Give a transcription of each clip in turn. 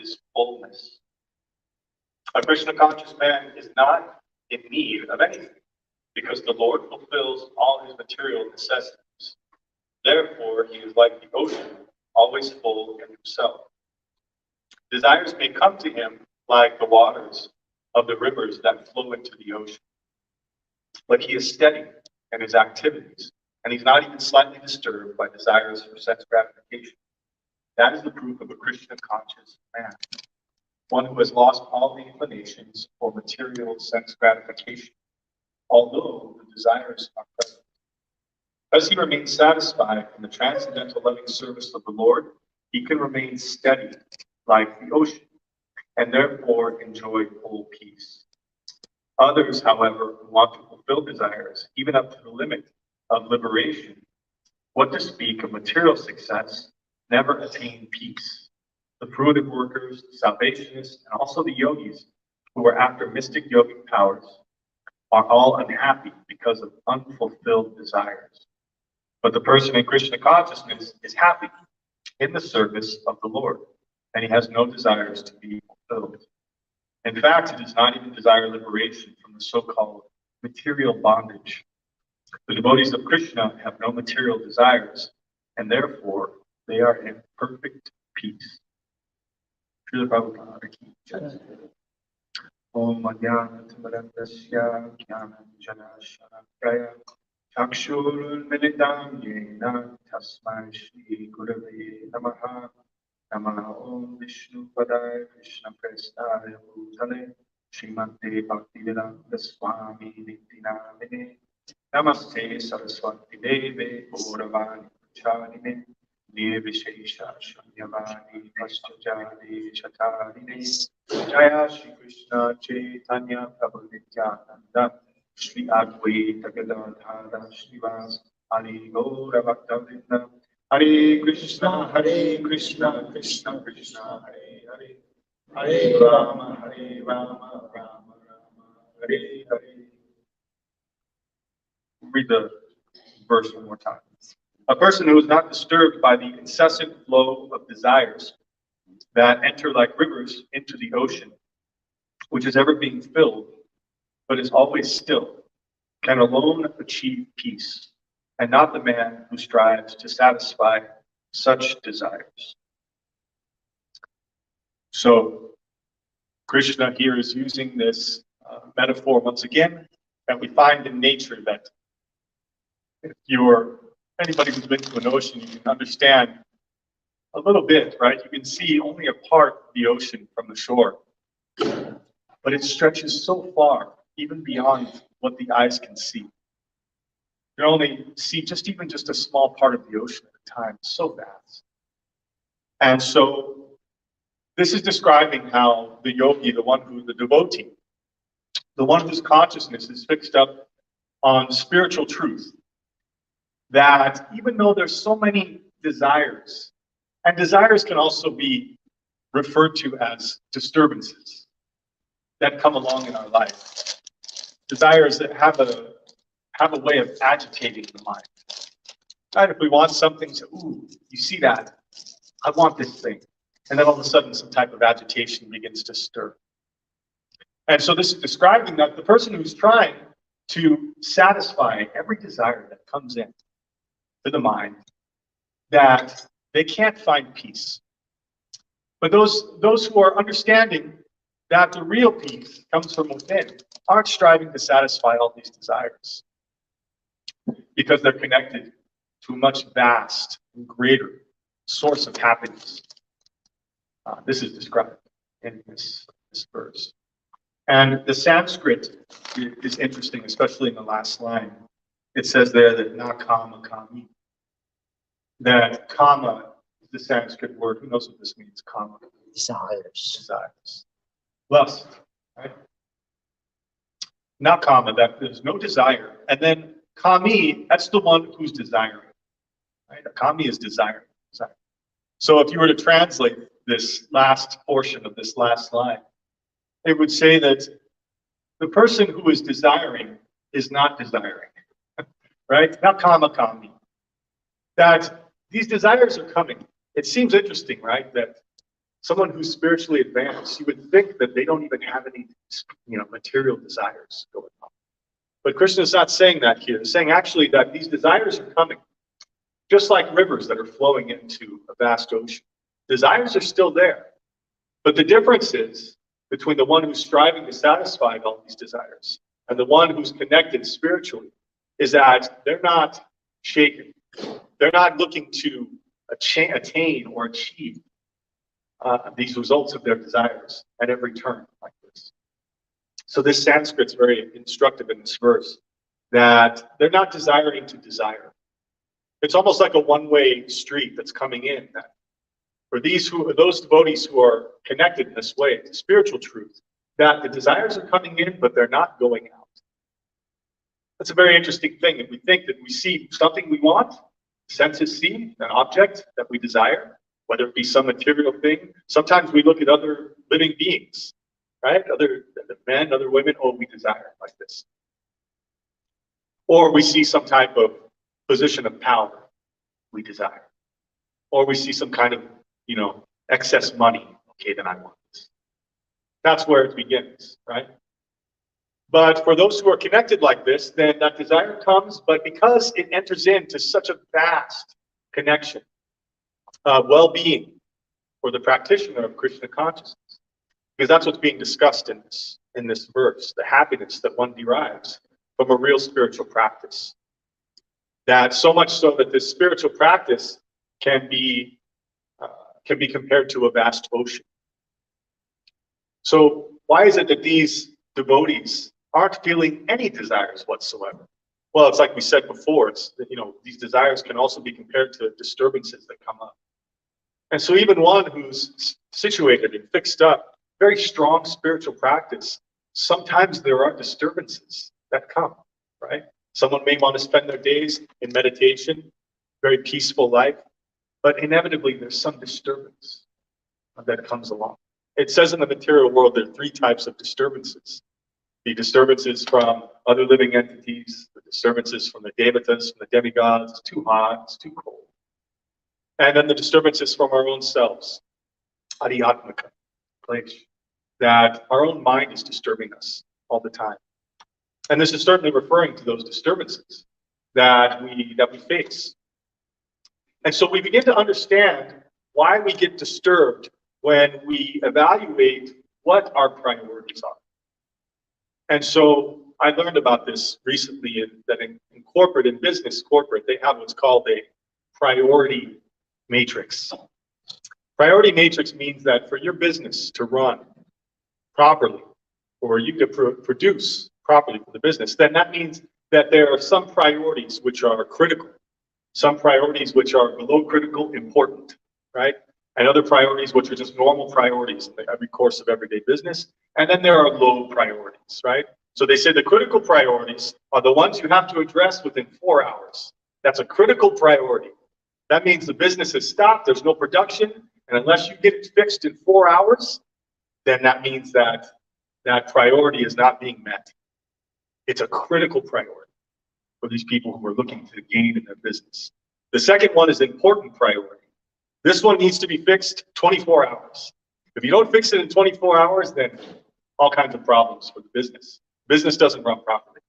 his fullness. A Krishna conscious man is not in need of anything because the Lord fulfills all his material necessities. Therefore, he is like the ocean, always full in himself. Desires may come to him like the waters of the rivers that flow into the ocean. But he is steady in his activities, and he's not even slightly disturbed by desires for sense gratification. That is the proof of a Krishna conscious man, one who has lost all the inclinations for material sense gratification, although the desires are present. As he remains satisfied in the transcendental loving service of the Lord, he can remain steady like the ocean, and therefore enjoy full peace. Others, however, who want to fulfill desires, even up to the limit of liberation, what to speak of material success, never attain peace. The fruitive workers, the salvationists, and also the yogis who are after mystic yogic powers are all unhappy because of unfulfilled desires. But the person in Krishna consciousness is happy in the service of the Lord, and he has no desires to be fulfilled. In fact, he does not even desire liberation from the so-called material bondage. The devotees of Krishna have no material desires, and therefore they are in perfect peace. Srila Prabhupada ki jai. Om Adhyanatamrandasya Jnananjanashanakaya Chakshurmilitam Yena Tasmai Shri Gurave Namaha. Namaha Om Vishnu Padaya Krishna Prestaya Bhutale Srimate Bhaktivedanta Swami Nityanamine Namaste Saraswati Deve Gauravani Pracharine Nirvishesha Shunyavani Paschajali Chatarine Jaya Shri Krishna Chaitanya Prabhu Nityananda Shri Advaita Gadadhara Srivas Hari Gaura Bhaktavrinda Hare Krishna, Krishna Krishna, Hare Hare, Hare Rama, Rama Rama, Hare Hare. Read the verse one more time. A person who is not disturbed by the incessant flow of desires that enter like rivers into the ocean, which is ever being filled, but is always still, can alone achieve peace, and not the man who strives to satisfy such desires. So Krishna here is using this metaphor once again that we find in nature, that if you're anybody who's been to an ocean, you can understand a little bit, right? You can see only a part of the ocean from the shore, but it stretches so far, even beyond what the eyes can see. You can only see even just a small part of the ocean at a time. It's so vast. And so this is describing how the yogi, the devotee, the one whose consciousness is fixed up on spiritual truth, that even though there's so many desires, and desires can also be referred to as disturbances that come along in our life, desires that have a way of agitating the mind. Right? If we want something, ooh, you see that? I want this thing. And then all of a sudden, some type of agitation begins to stir. And so this is describing that the person who's trying to satisfy every desire that comes in to the mind, that they can't find peace. But those who are understanding that the real peace comes from within aren't striving to satisfy all these desires, because they're connected to a much vast and greater source of happiness. This is described in this verse. And the Sanskrit is interesting, especially in the last line. It says there that na kama kami. That kama is the Sanskrit word. Who knows what this means? Kama. Desires. Lust. Right? Not kama, that there's no desire. And then kami, that's the one who's desiring. Right? Kami is desiring. So if you were to translate this last portion of this last line, it would say that the person who is desiring is not desiring, right? Not kama kami. That these desires are coming. It seems interesting, right? That someone who's spiritually advanced, you would think that they don't even have any, material desires going on. But Krishna is not saying that here. He's saying actually that these desires are coming, just like rivers that are flowing into a vast ocean. Desires are still there. But the difference is between the one who's striving to satisfy all these desires and the one who's connected spiritually is that they're not shaken. They're not looking to attain or achieve these results of their desires at every turn like this. So this Sanskrit's very instructive in this verse, that they're not desiring to desire. It's almost like a one-way street that's coming in. That for those devotees who are connected in this way to spiritual truth, that the desires are coming in, but they're not going out. That's a very interesting thing. If we think that we see something we want, senses see an object that we desire, whether it be some material thing. Sometimes we look at other living beings, right? Other men, other women, we desire like this. Or we see some type of position of power we desire. Or we see some kind of, excess money. Okay, then I want this. That's where it begins, right? But for those who are connected like this, then that desire comes, but because it enters into such a vast connection of well-being for the practitioner of Krishna consciousness, because that's what's being discussed in this verse, the happiness that one derives from a real spiritual practice. That so much so that this spiritual practice can be compared to a vast ocean. So why is it that these devotees aren't feeling any desires whatsoever? Well, it's like we said before, these desires can also be compared to disturbances that come up. And so even one who's situated and fixed up, very strong spiritual practice, sometimes there are disturbances that come, right? Someone may want to spend their days in meditation, very peaceful life, but inevitably there's some disturbance that comes along. It says in the material world there are 3 types of disturbances. The disturbances from other living entities, the disturbances from the devatas, from the demigods, it's too hot, it's too cold. And then the disturbances from our own selves, adhyatmika, that our own mind is disturbing us all the time. And this is certainly referring to those disturbances that we face. And so we begin to understand why we get disturbed when we evaluate what our priorities are. And so I learned about this recently that in corporate, in business corporate, they have what's called a priority matrix. Priority matrix means that for your business to run properly, or you to produce properly for the business, then that means that there are some priorities which are critical, some priorities which are below critical important, right? And other priorities which are just normal priorities in every course of everyday business. And then there are low priorities, right? So they say the critical priorities are the ones you have to address within 4 hours. That's a critical priority. That means the business is stopped, there's no production, and unless you get it fixed in 4 hours, then that means that that priority is not being met. It's a critical priority for these people who are looking to gain in their business. The second one is important priority. This one needs to be fixed 24 hours. If you don't fix it in 24 hours, then all kinds of problems for the business. Business doesn't run properly.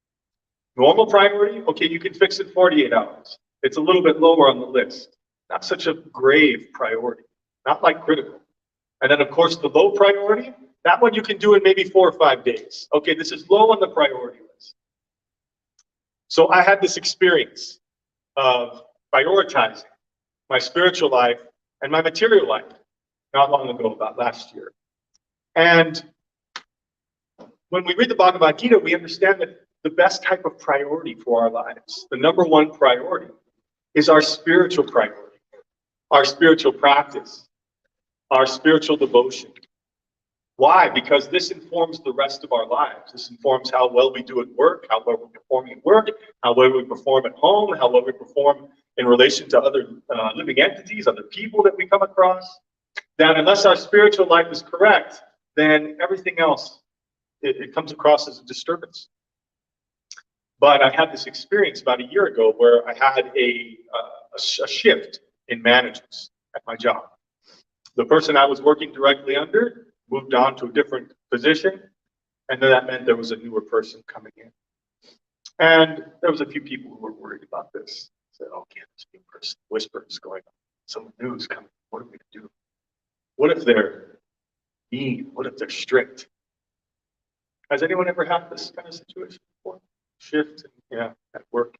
Normal priority, okay, you can fix it 48 hours. It's a little bit lower on the list. Not such a grave priority, not like critical. And then of course the low priority, that one you can do in maybe 4 or 5 days. Okay, this is low on the priority list. So I had this experience of prioritizing my spiritual life and my material life not long ago, about last year. And when we read the Bhagavad Gita, we understand that the best type of priority for our lives, the number one priority, is our spiritual priority, our spiritual practice, our spiritual devotion. Why? Because this informs the rest of our lives. This informs how well we do at work, how well we're performing at work, how well we perform at home, how well we perform in relation to other living entities, other people that we come across. That unless our spiritual life is correct, then everything else, it comes across as a disturbance. But I had this experience about a year ago where I had a shift in managers at my job. The person I was working directly under moved on to a different position, and then that meant there was a newer person coming in. And there was a few people who were worried about this. Said, "Oh, can't this new person? Whispers going on. Some news coming. What are we going to do? What if they're mean? What if they're strict?" Has anyone ever had this kind of situation before? Shift, yeah, at work.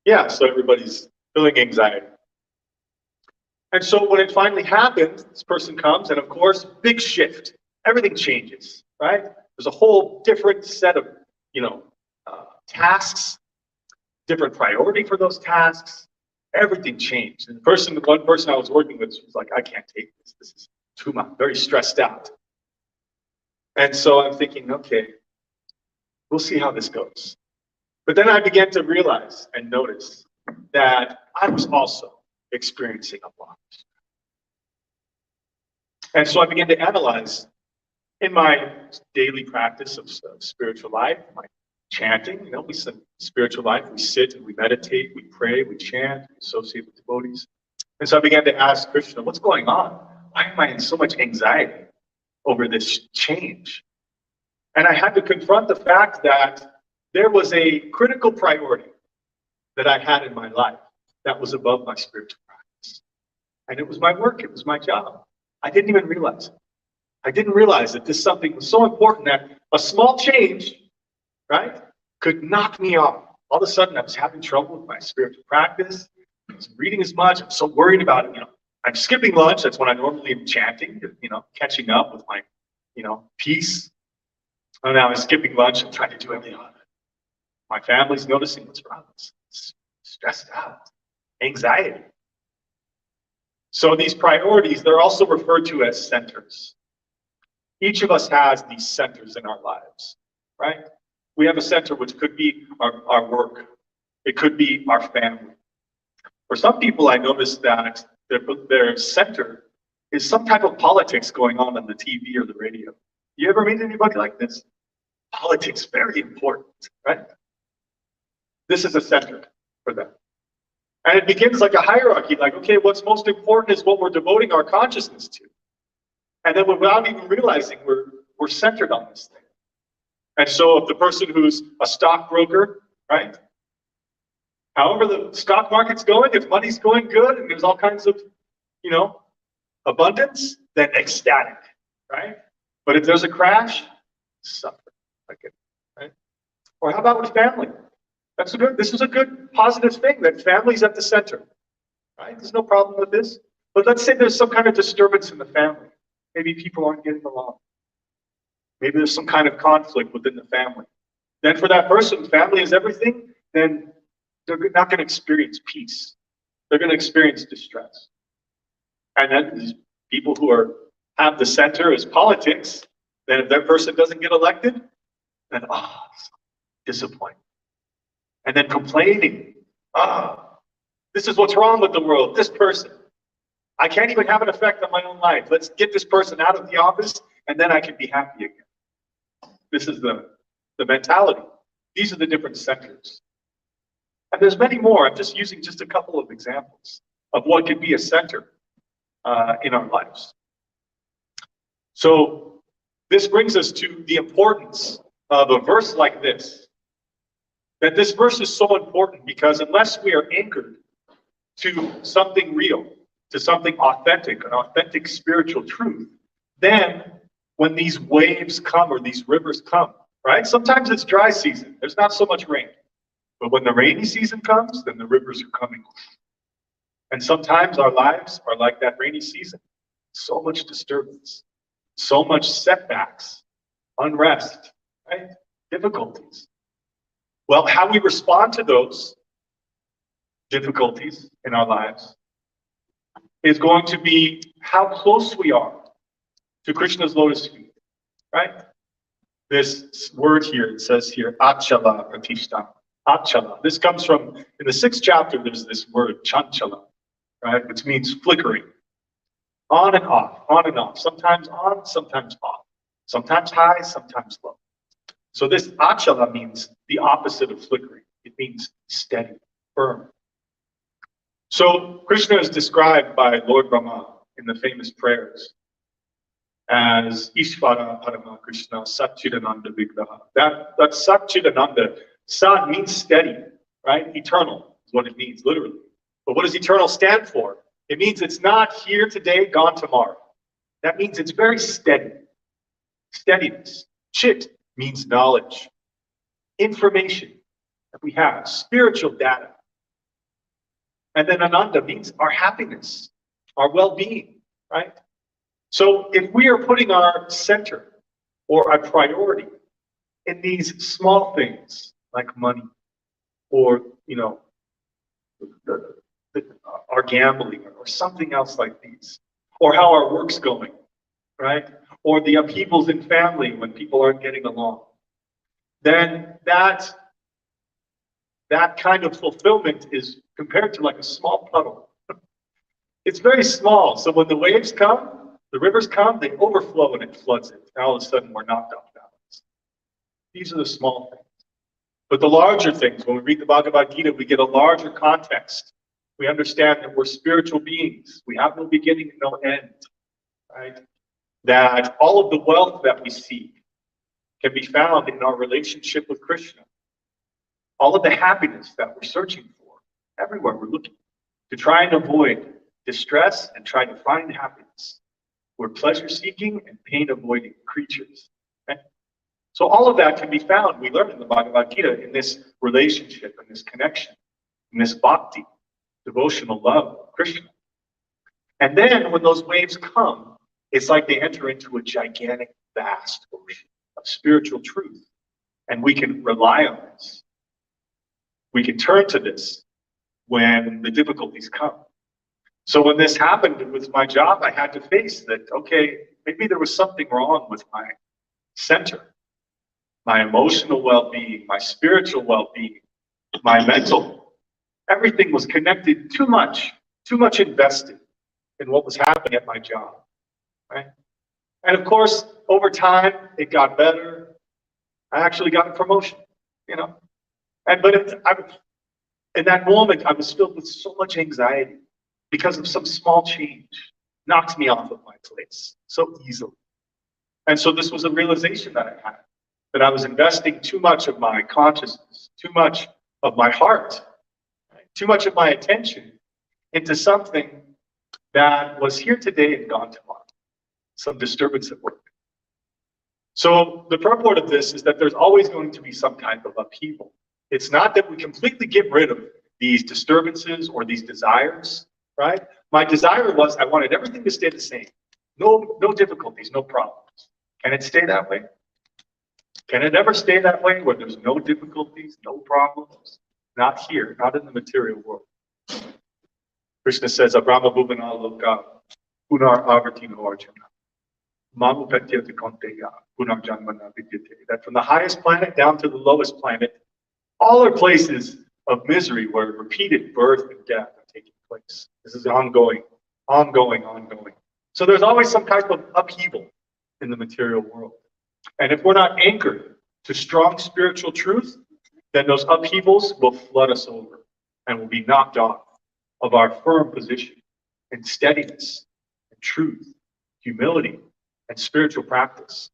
Yeah, so everybody's feeling anxiety. And so when it finally happens, this person comes, and of course, big shift. Everything changes, right? There's a whole different set of, tasks, different priority for those tasks. Everything changed. And one person I was working with was like, "I can't take this. This is too much." Very stressed out. And so I'm thinking, okay, we'll see how this goes. But then I began to realize and notice that I was also experiencing a lot. And so I began to analyze in my daily practice of spiritual life, my chanting, we sing spiritual life, we sit and we meditate, we pray, we chant, we associate with devotees. And so I began to ask Krishna, what's going on? Why am I in so much anxiety over this change? And I had to confront the fact that there was a critical priority that I had in my life that was above my spiritual practice. And it was my work, it was my job. I didn't even realize it. I didn't realize that this something was so important that a small change, right, could knock me off. All of a sudden, I was having trouble with my spiritual practice. I wasn't reading as much. I'm so worried about it. I'm skipping lunch. That's when I normally am chanting, catching up with my, peace. And now I'm skipping lunch and trying to do everything on it. My family's noticing what's wrong. It's stressed out, anxiety. So these priorities, they're also referred to as centers. Each of us has these centers in our lives, right? We have a center which could be our work. It could be our family. For some people, I noticed that their center is some type of politics going on the TV or the radio. You ever meet anybody like this? Politics, very important, right? This is a center for them. And it begins like a hierarchy, like, okay, what's most important is what we're devoting our consciousness to. And then without even realizing, we're centered on this thing. And so if the person who's a stockbroker, right? However the stock market's going, if money's going good and there's all kinds of, abundance, then ecstatic, right? But if there's a crash, suffer like it, right? Or how about with family? This is a good positive thing that family's at the center, right? There's no problem with this. But let's say there's some kind of disturbance in the family. Maybe people aren't getting along. Maybe there's some kind of conflict within the family. Then for that person, family is everything, then they're not going to experience peace. They're going to experience distress. And then these people who have the center as politics, then if that person doesn't get elected, then disappointment. And then complaining, this is what's wrong with the world, this person. I can't even have an effect on my own life. Let's get this person out of the office, and then I can be happy again. This is the mentality. These are the different centers. And there's many more. I'm just using just a couple of examples of what could be a center in our lives. So this brings us to the importance of a verse like this. That this verse is so important because unless we are anchored to something real, to something authentic, an authentic spiritual truth, then when these waves come or these rivers come, right? Sometimes it's dry season. There's not so much rain. But when the rainy season comes, then the rivers are coming. And sometimes our lives are like that rainy season. So much disturbance, so much setbacks, unrest, right? Difficulties. Well, how we respond to those difficulties in our lives is going to be how close we are to Krishna's lotus feet, right? This word here, it says here, achala pratishta. Achala. This comes from, in the 6th chapter, there's this word, chanchala, right? Which means flickering. On and off. Sometimes on, sometimes off. Sometimes high, sometimes low. So this achala means the opposite of flickering. It means steady, firm. So Krishna is described by Lord Brahma in the famous prayers as Ishvara Parama Krishna Satchidananda Vigraha. That Satchidananda, Sat means steady, right? Eternal is what it means, literally. But what does eternal stand for? It means it's not here today, gone tomorrow. That means it's very steady. Steadiness. Chit means knowledge, information that we have, spiritual data. And then Ananda means our happiness, our well-being, right? So if we are putting our center or our priority in these small things like money or, our gambling or something else like these, or how our work's going, right? Or the upheavals in family when people aren't getting along, then that kind of fulfillment is compared to like a small puddle. It's very small. So when the waves come, the rivers come, they overflow and it floods it. And all of a sudden we're knocked off balance. These are the small things. But the larger things, when we read the Bhagavad Gita, we get a larger context. We understand that we're spiritual beings. We have no beginning and no end, right? That all of the wealth that we seek can be found in our relationship with Krishna. All of the happiness that we're searching for, everywhere we're looking, to try and avoid distress and try to find happiness. We're pleasure-seeking and pain-avoiding creatures. Okay? So all of that can be found, we learn in the Bhagavad Gita, in this relationship, in this connection, in this bhakti, devotional love of Krishna. And then when those waves come, it's like they enter into a gigantic, vast ocean of spiritual truth. And we can rely on this. We can turn to this when the difficulties come. So when this happened with my job, I had to face that, okay, maybe there was something wrong with my center, my emotional well-being, my spiritual well-being, my mental. Everything was connected too much invested in what was happening at my job, right? And of course, over time, it got better. I actually got a promotion, But in that moment, I was filled with so much anxiety because of some small change. Knocked me off of my place so easily. And so this was a realization that I had, that I was investing too much of my consciousness, too much of my heart, right? Too much of my attention into something that was here today and gone tomorrow, some disturbance at work. So the purport of this is that there's always going to be some type of upheaval. It's not that we completely get rid of these disturbances or these desires, right? My desire was I wanted everything to stay the same. No difficulties, no problems. Can it stay that way? Can it ever stay that way where there's no difficulties, no problems? Not here, not in the material world. Krishna says, Abrahma Bhuvana Loka, Punar Avartino Arjuna. That from the highest planet down to the lowest planet, all are places of misery where repeated birth and death are taking place. This is ongoing. So there's always some type of upheaval in the material world. And if we're not anchored to strong spiritual truth, then those upheavals will flood us over and we'll be knocked off of our firm position in steadiness and truth, humility, and spiritual practice.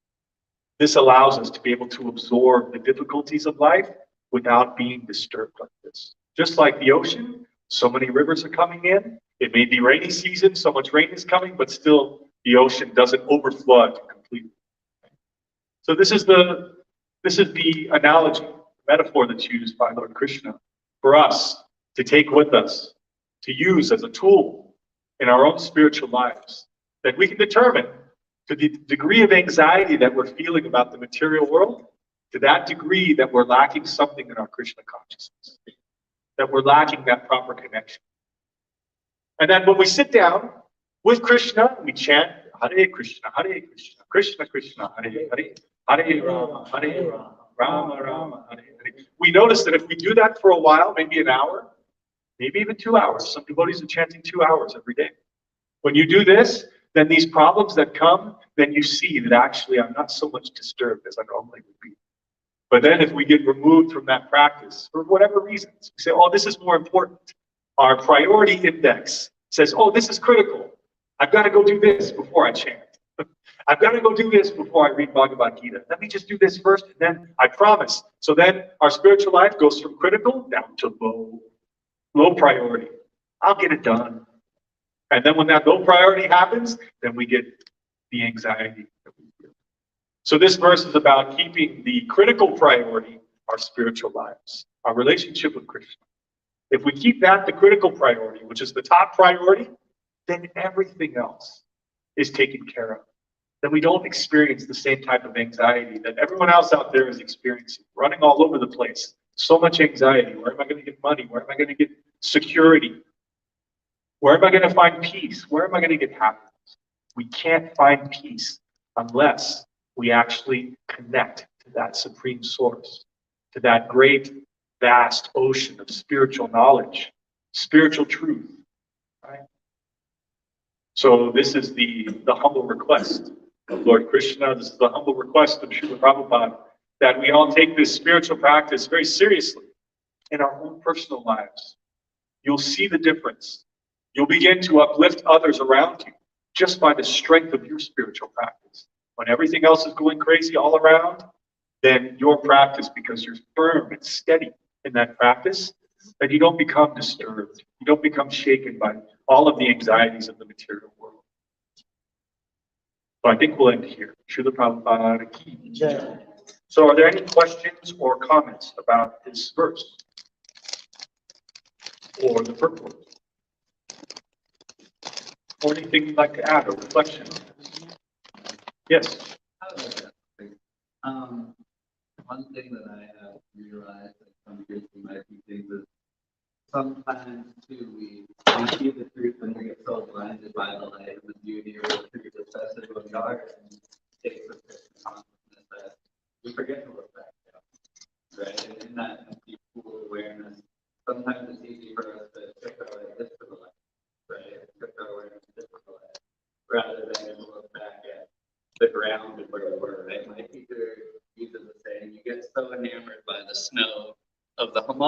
This allows us to be able to absorb the difficulties of life without being disturbed like this. Just like the ocean, so many rivers are coming in. It may be rainy season, so much rain is coming, but still the ocean doesn't overflood completely. So this is the analogy, metaphor that's used by Lord Krishna for us to take with us, to use as a tool in our own spiritual lives, that we can determine to the degree of anxiety that we're feeling about the material world, to that degree that we're lacking something in our Krishna consciousness, that we're lacking that proper connection. And then when we sit down with Krishna, we chant Hare Krishna, Krishna Krishna, Hare Hare, Hare Rama, Rama Rama, Hare Hare. We notice that if we do that for a while, maybe an hour, maybe even 2 hours, some devotees are chanting 2 hours every day. When you do this, then these problems that come, then you see that actually I'm not so much disturbed as I normally would be. But then if we get removed from that practice, for whatever reasons, we say, oh, this is more important. Our priority index says, oh, this is critical. I've got to go do this before I chant. I've got to go do this before I read Bhagavad Gita. Let me just do this first, and then I promise. So then our spiritual life goes from critical down to low priority. I'll get it done. And then when that low priority happens, then we get the anxiety that we feel. So this verse is about keeping the critical priority, our spiritual lives, our relationship with Krishna. If we keep that the critical priority, which is the top priority, then everything else is taken care of. Then we don't experience the same type of anxiety that everyone else out there is experiencing, running all over the place. So much anxiety. Where am I going to get money? Where am I going to get security? Where am I going to find peace? Where am I going to get happiness? We can't find peace unless we actually connect to that supreme source, to that great, vast ocean of spiritual knowledge, spiritual truth. Right? So this is the humble request of Lord Krishna. This is the humble request of Srila Prabhupada, that we all take this spiritual practice very seriously in our own personal lives. You'll see the difference. You'll begin to uplift others around you just by the strength of your spiritual practice. When everything else is going crazy all around, then your practice, because you're firm and steady in that practice, then you don't become disturbed. You don't become shaken by all of the anxieties of the material world. So I think we'll end here. Srila Prabhupada ki jai. So are there any questions or comments about this verse or the purport? Or anything you'd like to add or reflection? Yes. One thing that I have realized that comes here from my teachings is sometimes too we see the truth and we get so blinded by the light and the beauty or the truth, especially when we are in states of consciousness, that we forget to look back down, right? And in that empty pool awareness, sometimes it's easy for us to shift our awareness to the light, right? Shift our awareness to the light, rather than to look back at the ground and where we were, right? My teacher uses the saying, you get so enamored by the snow of the Himalayas